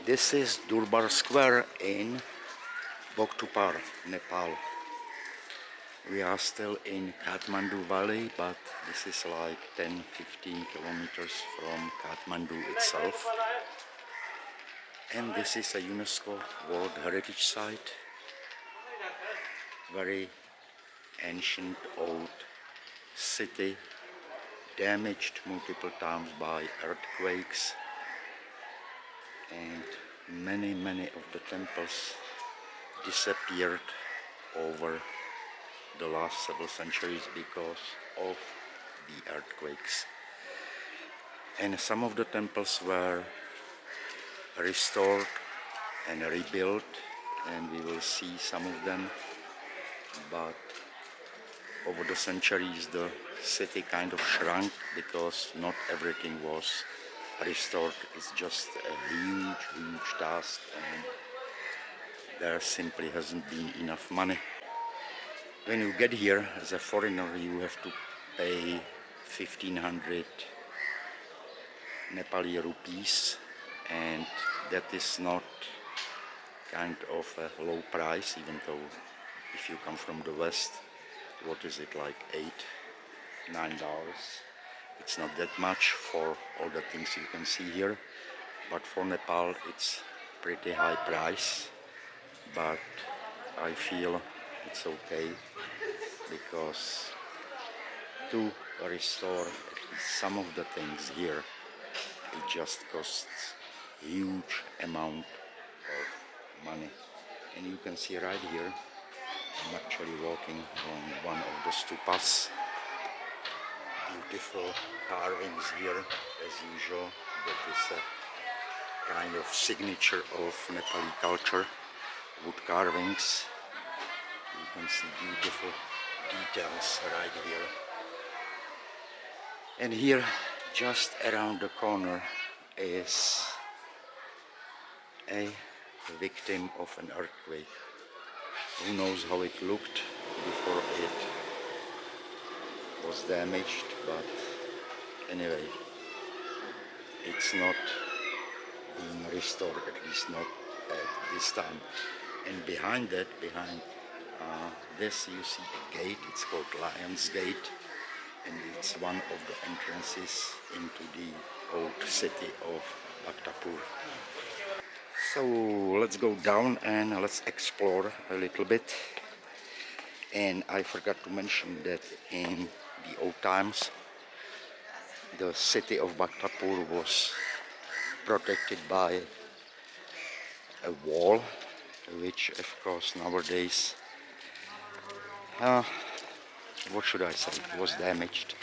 This is Durbar Square in Bhaktapur, Nepal. We are still in Kathmandu Valley, but this is like 10-15 kilometers from Kathmandu itself. And this is a UNESCO World Heritage Site. Very ancient old city, damaged multiple times by earthquakes, and many of the temples disappeared over the last several centuries because of the earthquakes. And some of the temples were restored and rebuilt, and we will see some of them, but over the centuries the city kind of shrunk because not everything was restored. It's just a huge task, and there simply hasn't been enough money. When you get here as a foreigner, you have to pay 1500 Nepali rupees, and that is not kind of a low price, even though if you come from the West, what is it, like $8-9? It's not that much for all the things you can see here, but for Nepal it's pretty high price. But I feel it's okay, because to restore at least some of the things here, it just costs huge amount of money. And you can see right here, I'm actually walking on one of the stupas. Beautiful carvings here as usual. That is a kind of signature of Nepali culture, wood carvings. You can see beautiful details right here. And here, just around the corner, is a victim of an earthquake. Who knows how it looked before it was damaged, but anyway, it's not being restored, at least not at this time. And behind that, behind this, you see a gate. It's called Lion's Gate, and it's one of the entrances into the old city of Bhaktapur. So let's go down and let's explore a little bit. And I forgot to mention that in the old times, the city of Bhaktapur was protected by a wall, which of course nowadays, what should I say, was damaged,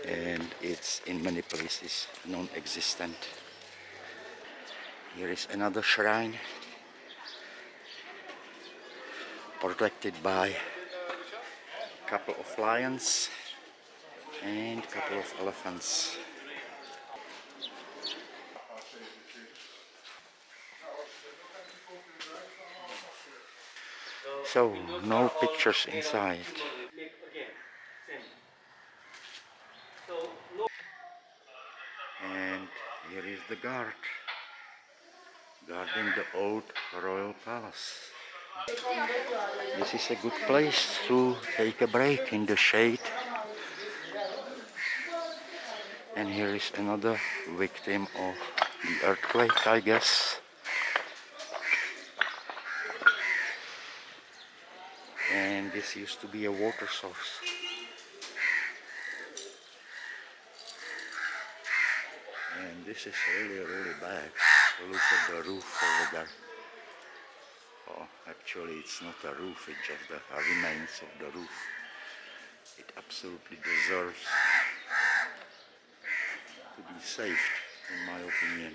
and it's in many places non-existent. Here is another shrine, protected by a couple of lions and a couple of elephants. So, no pictures inside. And here is the guard, guarding the old royal palace. This is a good place to take a break in the shade. And here is another victim of the earthquake, I guess. And this used to be a water source. And this is really bad. Look at the roof over there. Oh, actually it's not a roof, it's just the remains of the roof. It absolutely deserves to be saved, in my opinion.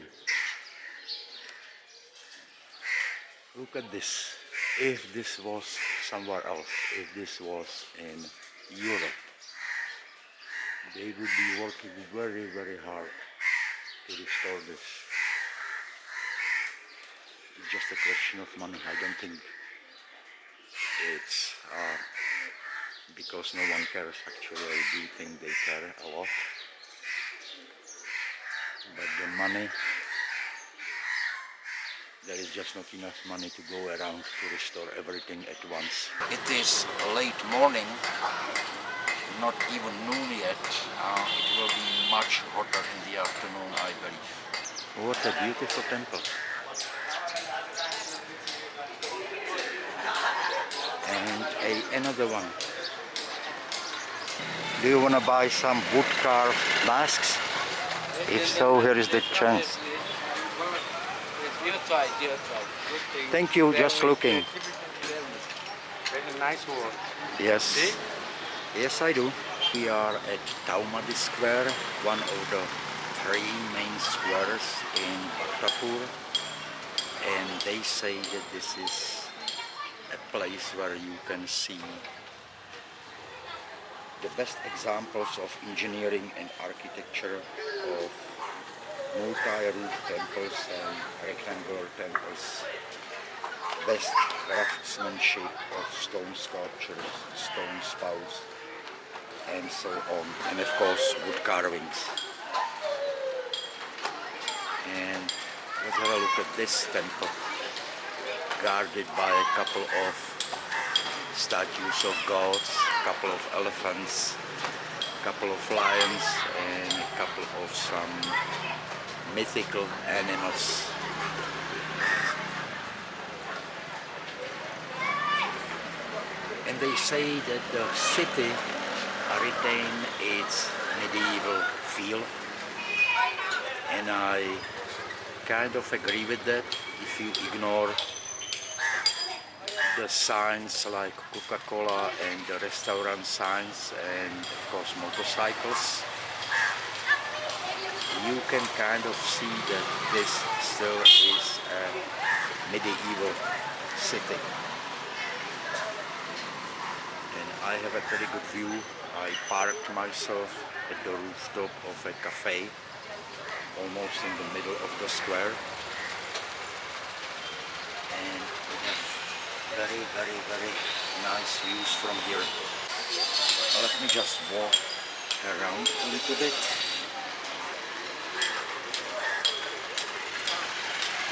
Look at this. If this was somewhere else, if this was in Europe, they would be working very hard to restore this. It's just a question of money. I don't think it's because no one cares. Actually, I do think they care a lot. But the money there is just not enough money to go around to restore everything at once. It is late morning, not even noon yet. It will be much hotter in the afternoon, I believe. What a beautiful temple. And another one. Do you want to buy some wood carved masks? If so, here is the chance. Thank you, just looking. Very nice work. Yes. Yes, I do. We are at Talmadi Square, one of the three main squares in Bhaktapur. And they say that this is a place where you can see the best examples of engineering and architecture of multi-roof temples and rectangular temples, best craftsmanship of stone sculptures, stone spouts, and so on, and of course wood carvings. And let's have a look at this temple, guarded by a couple of statues of gods, a couple of elephants, a couple of lions, and a couple of some mythical animals. And they say that the city retained its medieval feel, and I kind of agree with that. If you ignore the signs like Coca-Cola and the restaurant signs and of course motorcycles, you can kind of see that this still is a medieval city. And I have a pretty good view. I parked myself at the rooftop of a cafe, almost in the middle of the square. And we have very, very, very nice views from here. Let me just walk around a little bit.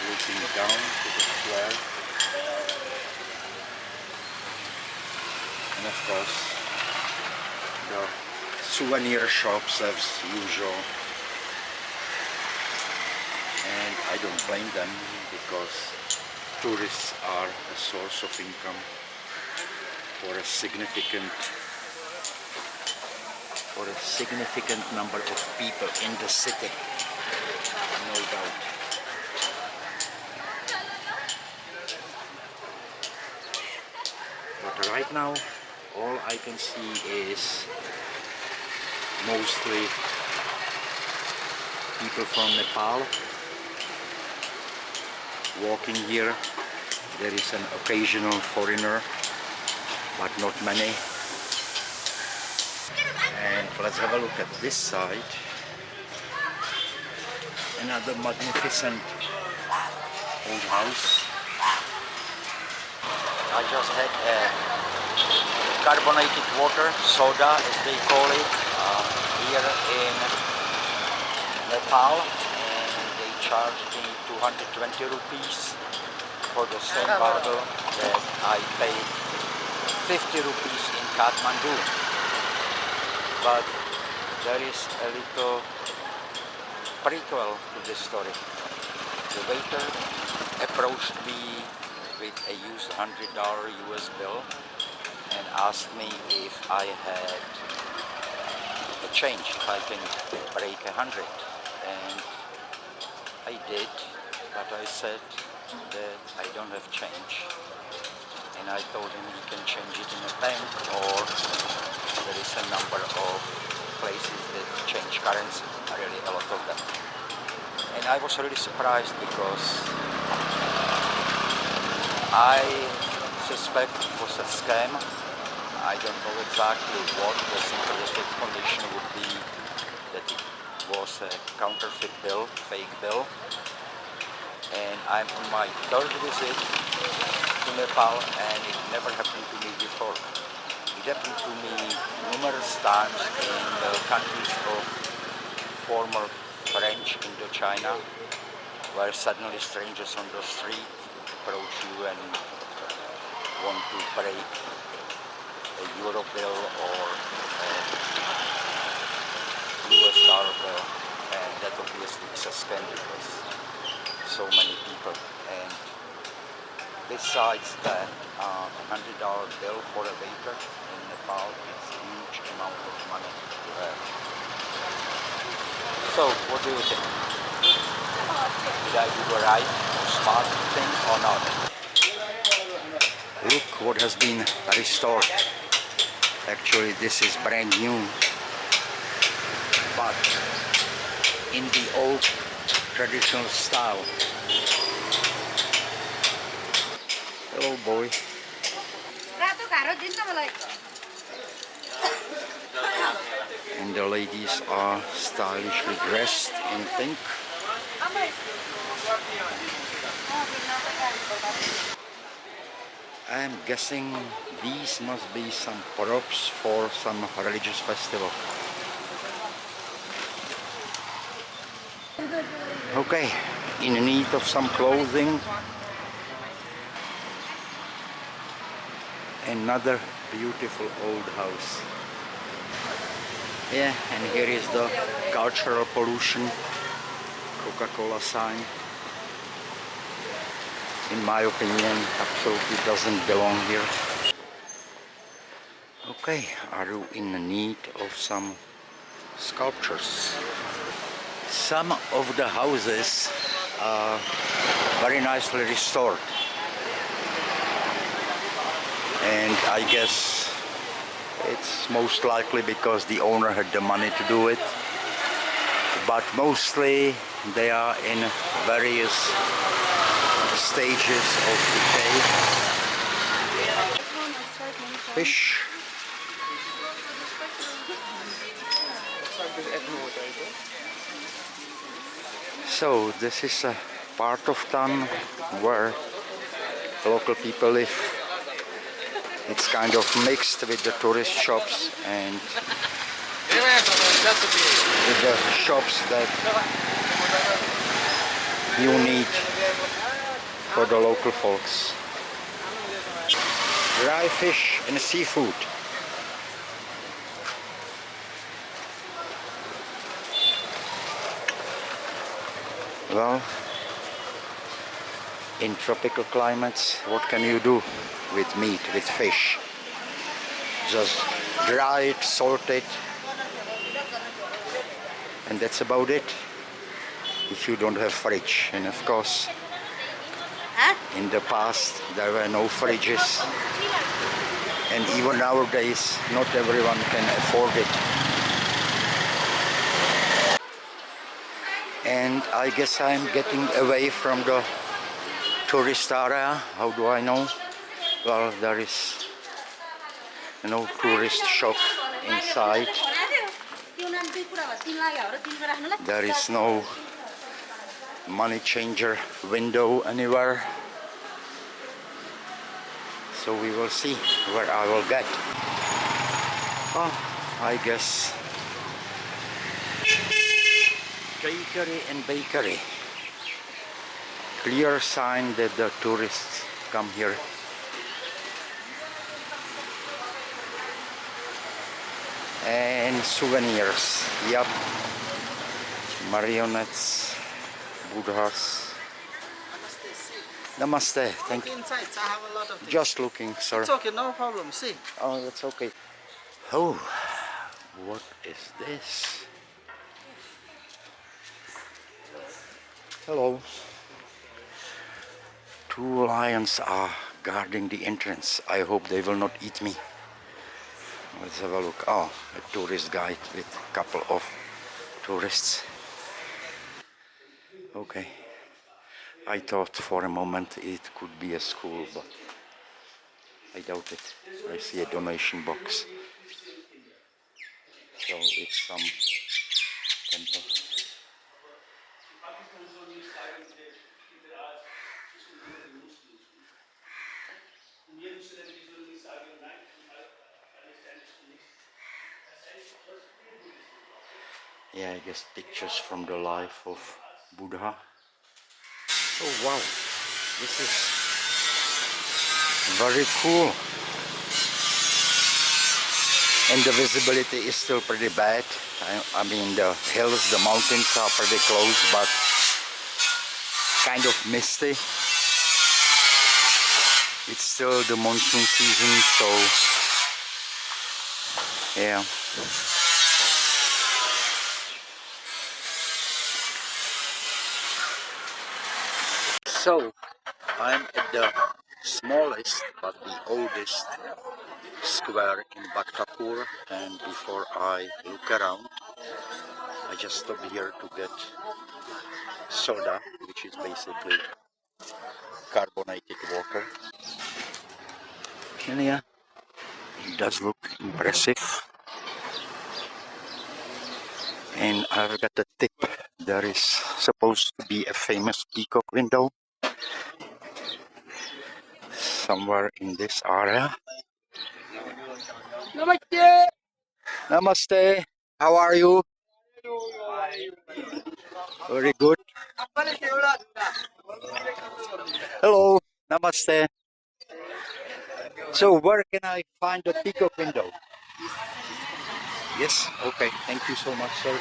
Looking down to the square. And of course, the souvenir shops as usual. And I don't blame them, because tourists are a source of income for a significant number of people in the city, no doubt. But right now, all I can see is mostly people from Nepal walking here. There is an occasional foreigner, but not many. And let's have a look at this side. Another magnificent old house. I just had a carbonated water, soda as they call it, here in Nepal, and they charged me 220 rupees for the same bottle that I paid 50 rupees in Kathmandu. But there is a little prequel to this story. The waiter approached me with a used $100 US bill and asked me if I had a change, if I can break 100. And I did, but I said that I don't have change. And I told him he can change it in a bank, or there is a number of places that change currency, really a lot of them. And I was really surprised, because I suspect it was a scam. I don't know exactly what the simplest explanation would be, that it was a counterfeit bill, fake bill. And I'm on my third visit to Nepal, and it never happened to me before. It happened to me numerous times in the countries of former French Indochina, where suddenly strangers on the street approach you and want to break a euro bill or a US dollar bill, and that obviously is a scam because so many people. And besides that, $100 bill for a waiter in Nepal is a huge amount of money to have. So, what do you think? Did I do the right smart thing or not? Look what has been restored. Actually, this is brand new, but in the old traditional style. Hello, boy. And the ladies are stylishly dressed in pink. I'm guessing these must be some props for some religious festival. Okay, in need of some clothing. Another beautiful old house. Yeah, and here is the cultural pollution Coca-Cola sign. In my opinion, absolutely doesn't belong here. Okay, are you in need of some sculptures? Some of the houses are very nicely restored. And I guess it's most likely because the owner had the money to do it. But mostly they are in various stages of decay. Fish. So this is a part of town where local people live. It's kind of mixed with the tourist shops and with the shops that you need for the local folks. Dry fish and seafood. Well, in tropical climates, what can you do with meat, with fish? Just dry it, salt it, and that's about it. If you don't have fridge, and of course, in the past there were no fridges, and even nowadays not everyone can afford it. And I guess I'm getting away from the tourist area. How do I know? Well, there is no tourist shop inside. There is no money changer window anywhere. So we will see where I will get. Oh, I guess cakery and bakery. Clear sign that the tourists come here. And souvenirs. Yup. Marionettes, Buddhas. Namaste. Thank you. Inside, I have a lot of things. Just looking, sir. It's okay, no problem. See. Oh, that's okay. Oh, what is this? Hello. Two lions are guarding the entrance. I hope they will not eat me. Let's have a look. Oh, a tourist guide with a couple of tourists. Okay. I thought for a moment it could be a school, but I doubt it. I see a donation box. So it's some temple. Yeah, I guess pictures from the life of Buddha. Oh wow, this is very cool. And the visibility is still pretty bad. I mean, the hills, the mountains are pretty close, but kind of misty. It's still the monsoon season, so yeah. So I'm at the smallest but the oldest square in Bhaktapur, and before I look around, I just stop here to get soda, which is basically carbonated water. And yeah, it does look impressive. And I've got a tip. There is supposed to be a famous peacock window somewhere in this area. Namaste! Namaste! How are you? Very good. Hello, namaste. So where can I find the peacock window? Yes, okay, thank you so much, sir.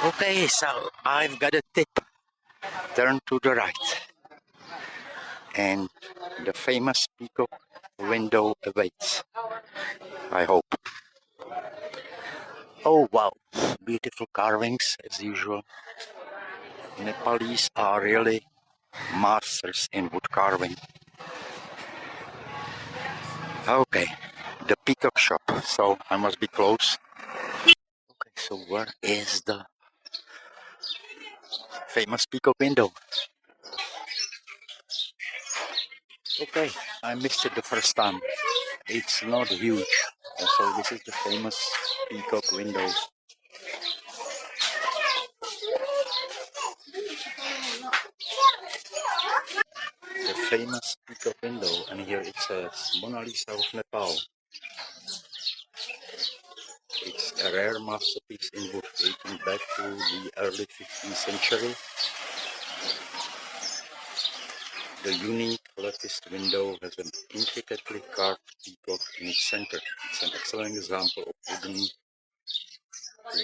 Okay, so I've got a tip. Turn to the right, and the famous peacock window awaits, I hope. Oh wow, beautiful carvings as usual. Nepalese are really masters in wood carving. Okay, the peacock shop, so I must be close. Okay, so where is the famous peacock window? Okay, I missed it the first time. It's not huge, so this is the famous peacock window. The famous peacock window, and here it says Mona Lisa of Nepal. It's a rare masterpiece in wood dating back to the early 15th century. The unique latticed window has an intricately carved peacock in its center. It's an excellent example of wooden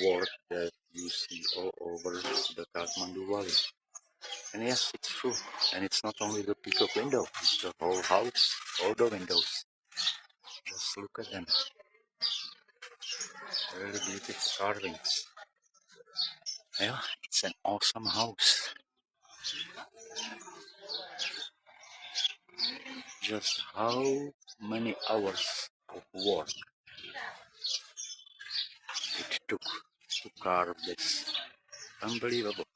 work that you see all over the Kathmandu Valley. And yes, it's true. And it's not only the peacock window, it's the whole house, all the windows. Just look at them. Really beautiful carvings. Yeah, it's an awesome house. Just how many hours of work it took to carve this. Unbelievable.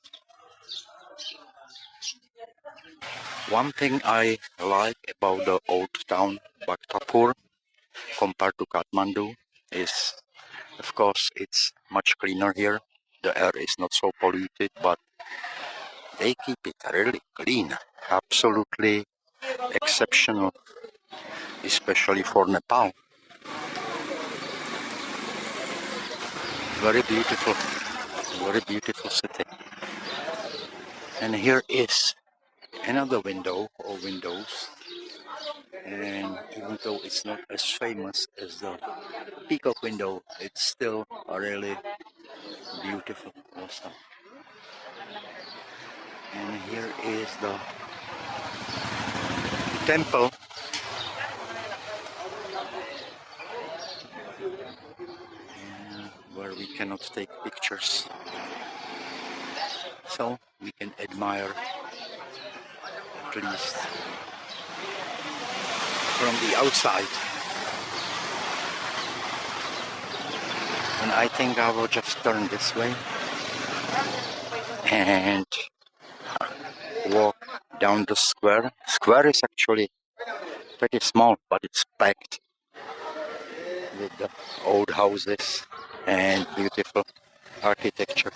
One thing I like about the old town Bhaktapur compared to Kathmandu is, of course, it's much cleaner here. The air is not so polluted, but they keep it really clean. Absolutely exceptional, especially for Nepal. Very beautiful city. And here is another window or windows. And even though it's not as famous as the peacock window, it's still really beautiful also. And here is the temple. Where we cannot take pictures, so we can admire at least from the outside. And I think I will just turn this way and walk down the square. Square is actually pretty small, but it's packed with the old houses and beautiful architecture.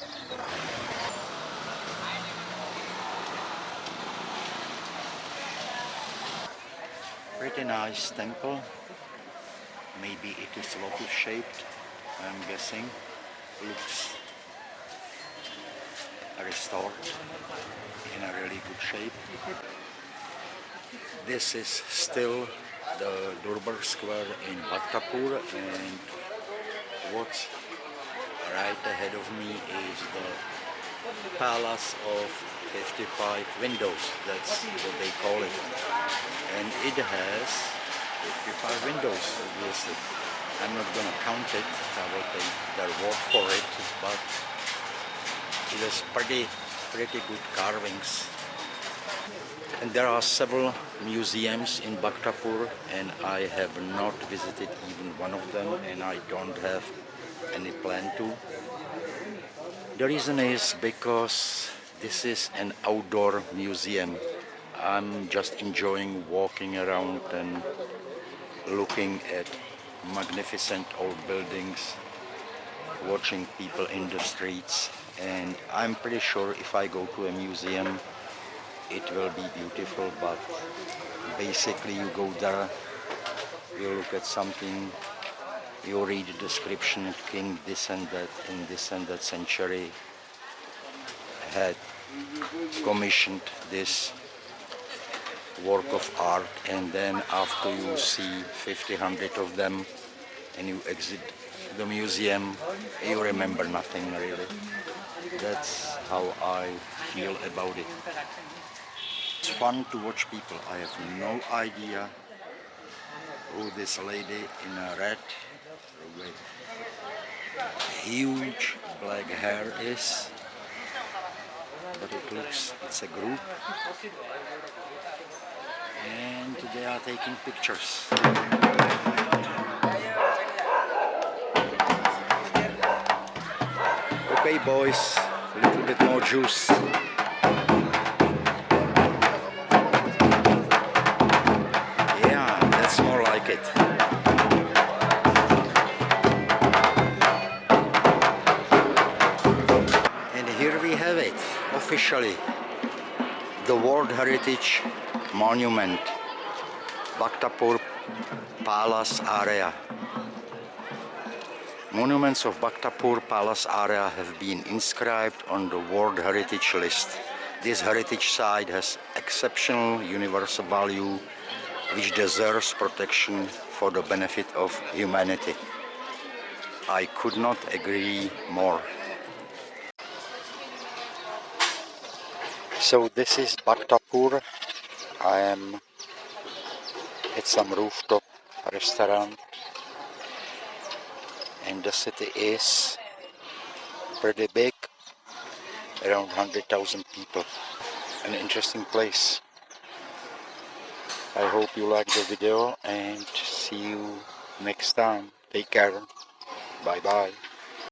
Pretty nice temple. Maybe it is lotus shaped, I'm guessing. Looks restored in a really good shape. This is still the Durbar Square in Bhaktapur, and what's right ahead of me is the Palace of 55 windows. That's what they call it. And it has 55 windows, obviously. I'm not gonna count it, I will take their word for it, but it has pretty good carvings. And there are several museums in Bhaktapur, and I have not visited even one of them, and I don't have any plan to. The reason is because this is an outdoor museum. I'm just enjoying walking around and looking at magnificent old buildings, watching people in the streets, and I'm pretty sure if I go to a museum it will be beautiful, but basically you go there, you look at something, you read the description, king this and that in this and that century had commissioned this work of art, and then after you see 50-100 of them and you exit the museum, you remember nothing really. That's how I feel about it. It's fun to watch people. I have no idea who this lady in a red with huge black hair is, but it looks, it's a group, and they are taking pictures. Okay boys, a little bit more juice. More like it. And here we have it, officially. The World Heritage Monument, Bhaktapur Palace area. Monuments of Bhaktapur Palace area have been inscribed on the World Heritage List. This heritage site has exceptional universal value which deserves protection for the benefit of humanity. I could not agree more. So this is Bhaktapur. I am at some rooftop restaurant, and the city is pretty big, around 100,000 people. An interesting place. I hope you liked the video, and see you next time. Take care. Bye bye.